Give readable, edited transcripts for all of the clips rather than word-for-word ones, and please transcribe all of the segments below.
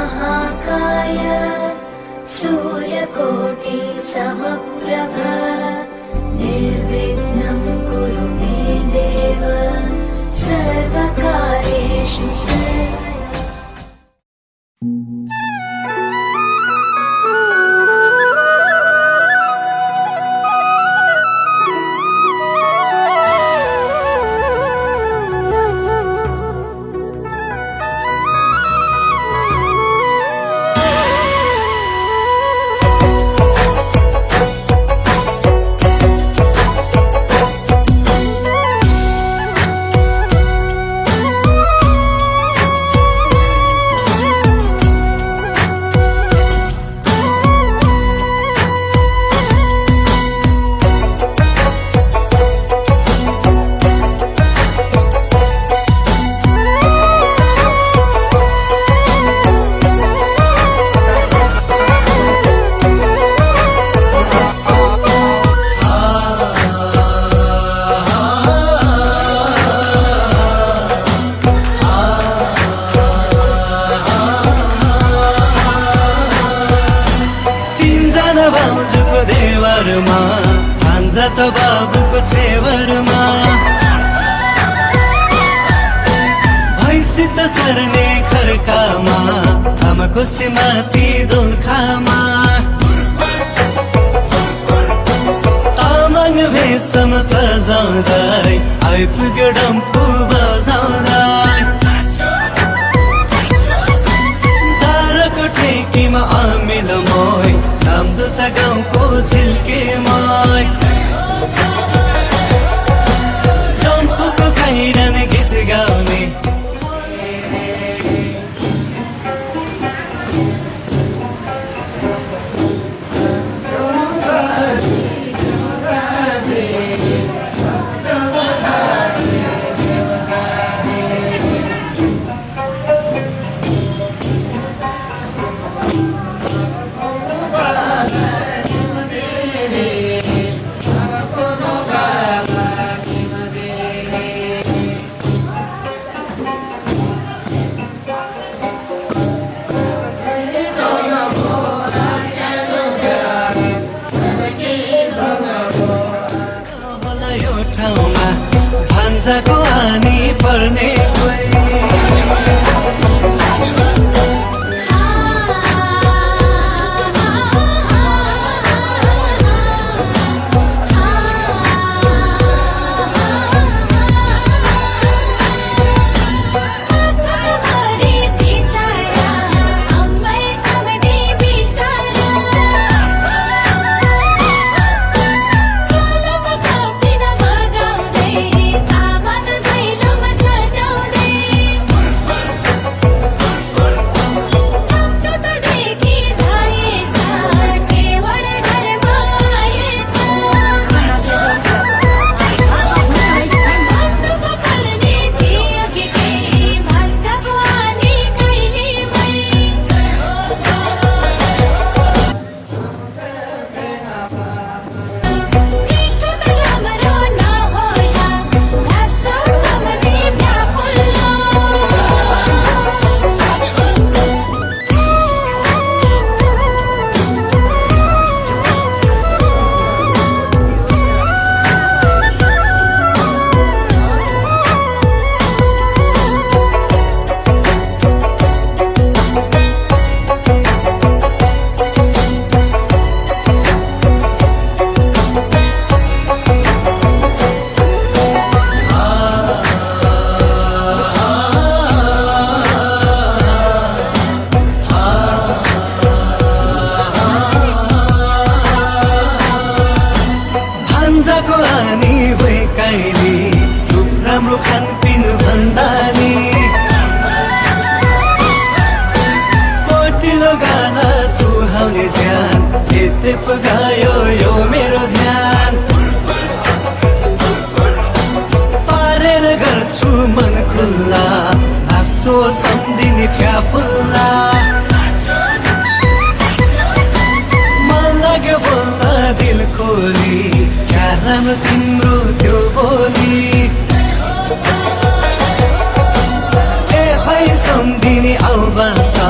महाकाय सूर्यकोटि समप्रभ निर्विघ्नं कुरु मे देव सर्वकार्येषु सर्वदा। भान्जा त बाबुको छेवरमा भैँसी त चर्ने खर्कामा आमाको सिमाती दोलखामा तामाङ भेषमा सजाउँदै आइपुग्यो डम्फु बजाउँदै दारको ठेकीमा अमिलो मोय नामदुता गाउँको झिल्केमाई डम्फुको खैरन गीत गाउने भान्जाको हानी पर्ने राम्रो खानपिन भन्दा नि पोटिलो गाना सुहाउने ज्यान यति पगायो यो मेरो ध्यान पारेर गर्छु मन खुल्ला हाँसो सम्धिने फ्याफुल्ला मन लाग्यो बोल्न दिल खोली क्या राम्रो तिम्रो त्यो बोली सम्धिने आउ बासा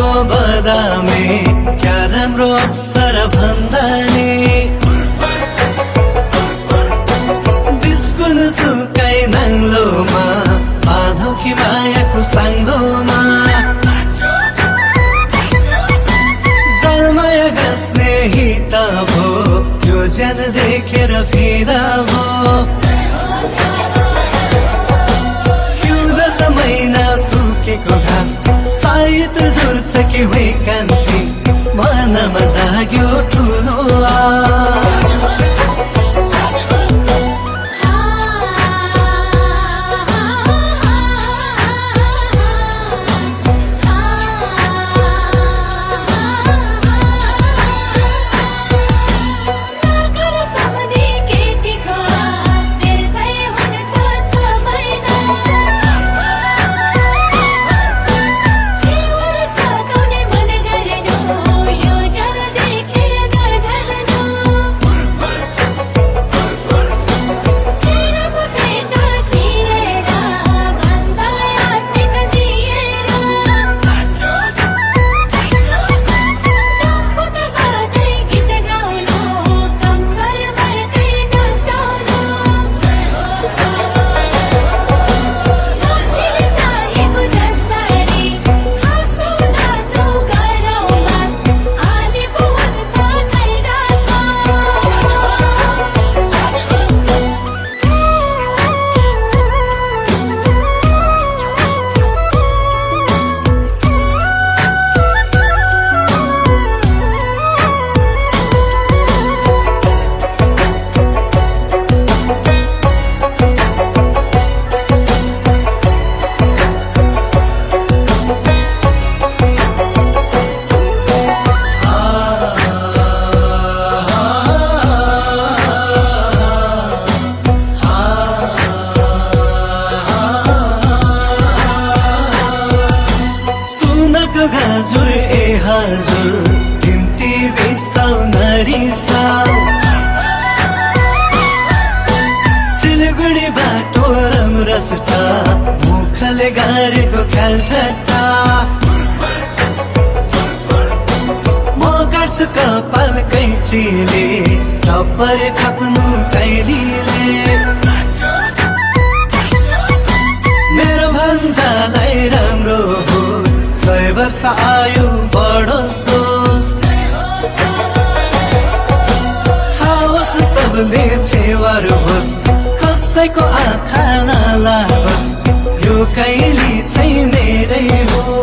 को बदामे क्या राम्रो अप्सर भन्दा नि बिस्कुन सुकाइ नाङ्लोमा बाँधौ कि मायाको साङ्लोमा जलमाया गाँस्ने हित भो यो ज्यान देखेर फिदा भो हिउँद त महिना सुकेको घाँस सायद जुर्छ कि हुई कान्छी मनमा जाग्यो ठुलो हजुर ए हजुर तिम्ती बिसाउ नरिसाउ सिलगढी बाटो राम्रो सुटा मुखले गाडेको ख्याल ठट्टा म गर्छु कपाल कैँचीले टप्पर खप्नु कैलीले मेरो भन्जालाई राम्रो होस् 100 वर्ष आयु बढोस् हाओस् सबले छेवार होस् कसैको आँखा नलागोस् यो कैली चाहिँ मेरै हो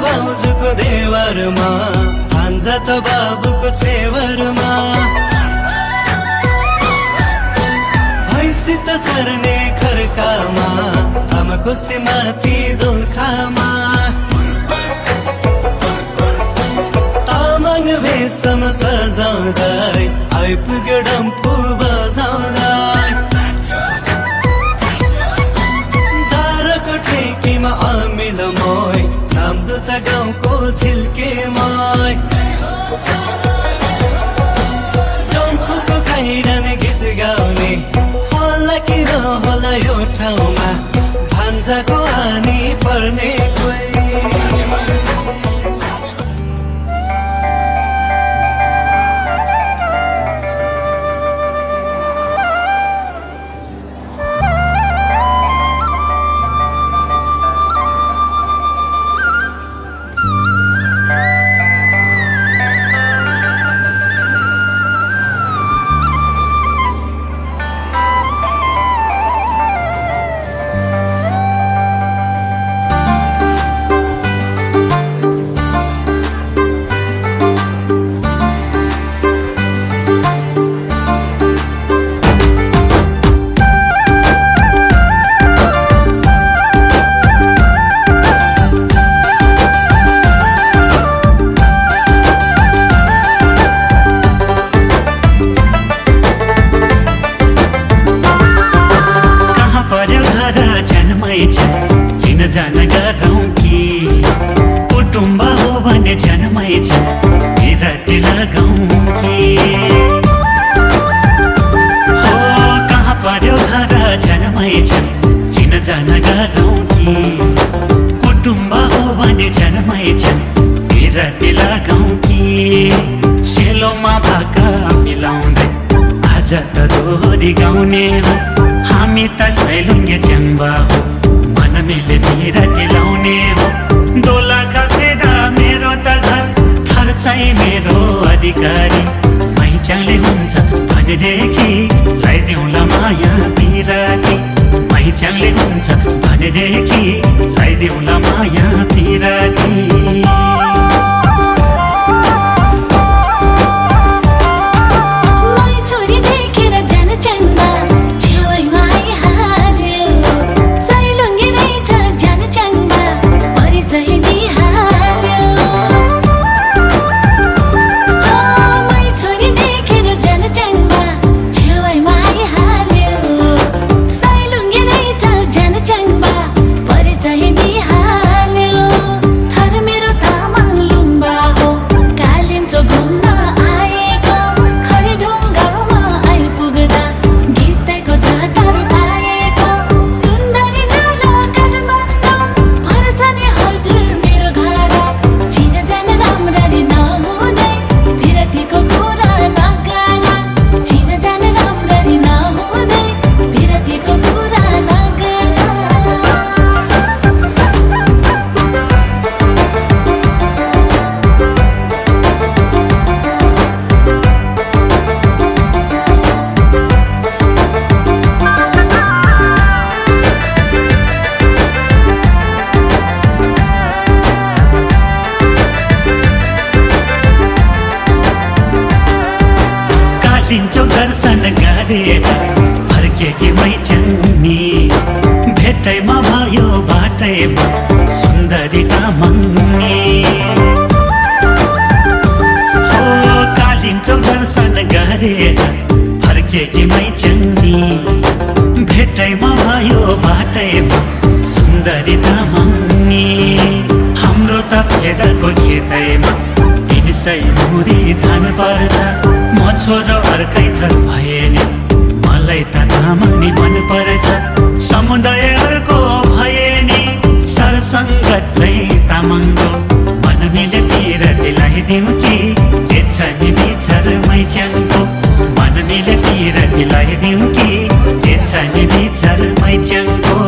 भाउजूको देवरमा, भान्जा त बाबुको छेवरमा, भैँसित चर्ने खर्कामा, आमाको सिमाथि दोलखामा, तामाङ भेषमा सजाउँदै आइपुग्यो डम्फु बजाउँदै, दारको ठेकीमा अमिल मोय, नामदुत गाउँको झिल्केमाय, डम्फुको खैरन गीत गाउने होला कि नहोला यो ठाउँमा, भान्जाको हानी पर्ने कोही। चिन जान गरौँ कि कुटुम्ब हो भने जन्मै छ बिराती लगाउँ कि हो कहाँ पर्यो घर जन्मै छ चिन जान गरौँ कि कुटुम्ब हो भने जन्मै छ बिराती लगाउँ कि सेलोमा भाका मिलाउँदै आज त दोहोरी गाउने हो हामी त सैलुङ्गे च्याङ्बा हो मिले बिराती लाउने हो दोलाका फेदा मेरो त घर खर्चाइ मेरो अधिकारी मैचाङले हुन्छ भनेदेखि लगाइदेऊला माया बिराती मैचाङले हुन्छ भनेदेखि लगाइदेऊला माया बिराती दिन्छु दर्शन गरेर फर्केकी मैचङ्नी भेटैमा भयो बाटैमा सुन्दरी तामाङ्नी हो कालिन्चो दर्शन गरेर फर्केकी मैचङ्नी भेटैमा भयो बाटैमा सुन्दरी तामाङ्नी हाम्रो त फेदाको खेतैमा 300 मुरी धान पर्छ म छोरो अर्कै थर भए नि मलाई त तामाङ्नी मन पर्छ समुदायहरूको भए नि सरसङ्गत चाहिँ तामाङको मन मिले बिराती लगाइदेऊ कि के छ नि विचार मैच्याङको मन मिले बिराती लगाइदेऊ कि के छ नि विचार मैच्याङको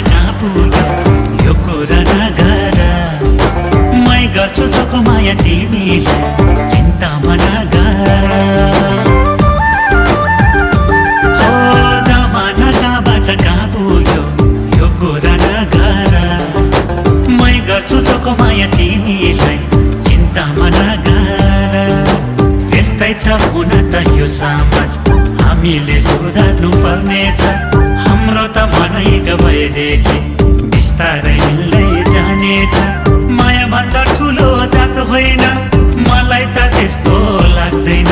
कहाँ पुग्यो यो कुरा नगर मै गर्छु चोखो माया तिमीलाई चिन्तामा नगर हो जमाना कहाँबाट कहाँ पुग्यो यो कुरा नगर मै गर्छु चोखो माया तिमीलाई चिन्तामा नगर यस्तै छ हुन त यो समाज हामीले सुधार्नु पर्नेछ हाम्रो त मनै गएदेखि बिस्तारै मिल्दै जानेछ माया भन्दा ठुलो जात होइन मलाई त त्यस्तो लाग्दैन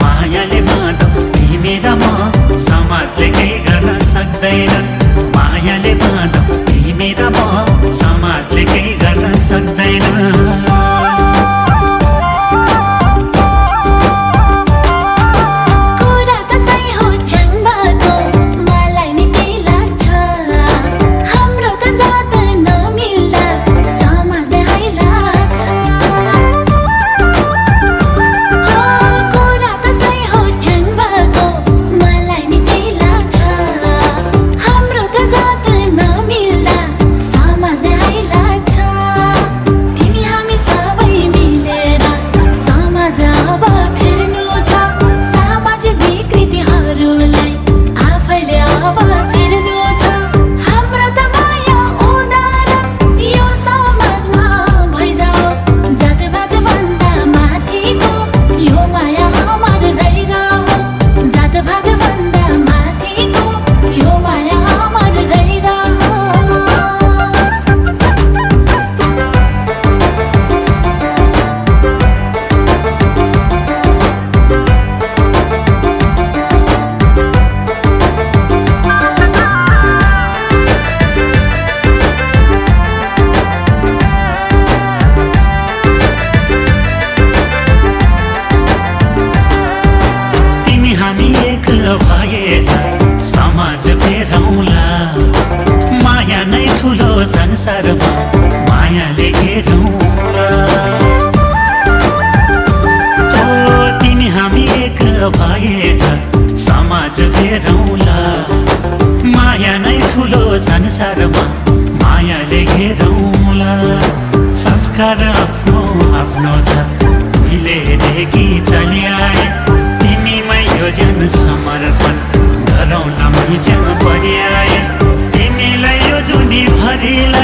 मायाले बाँधो तिमी र म समाजले केही गर्न सक्दैन मायाले बाँधो तिमी र म समाजले केही गर्न सक्दैन भएर समाज फेरौँला माया नै ठुलो संसारमा मायाले घेरौँला हो तिमी हामी एक भएर समाज फेरौँला माया नै ठुलो संसारमा मायाले घेरौँला संस्कार आफ्नो आफ्नो छ उहिलेदेखि चलिआए तिमीमै यो जन समर्पण गरौँ न मै जन पर्याए तिमीलाई यो जुनी भरिला